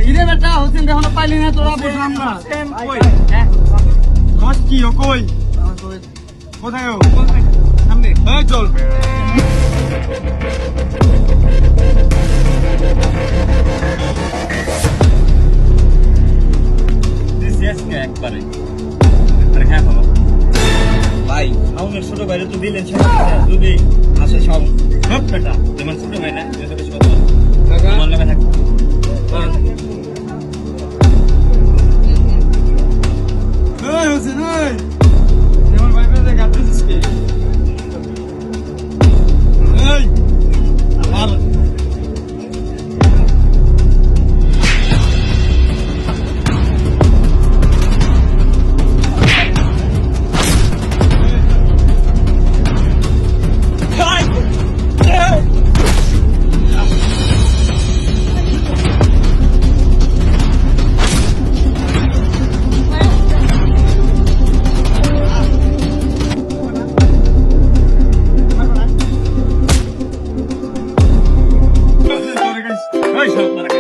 ইরে বেটা হোসেন এখনো পাইলি না তোরা বুঝলাম না কস কি ও কই কোথায় ও সামনে এই চল একবারে ভাই আমাদের ছোট ভাইরে তো দিলেন যদি আসে সব সব বেটা তোমার ছোট ভাই না আমার লাগে থাক এই হোসেন এই আমার ভাইকে গাতে দিছিস এই আর এই সব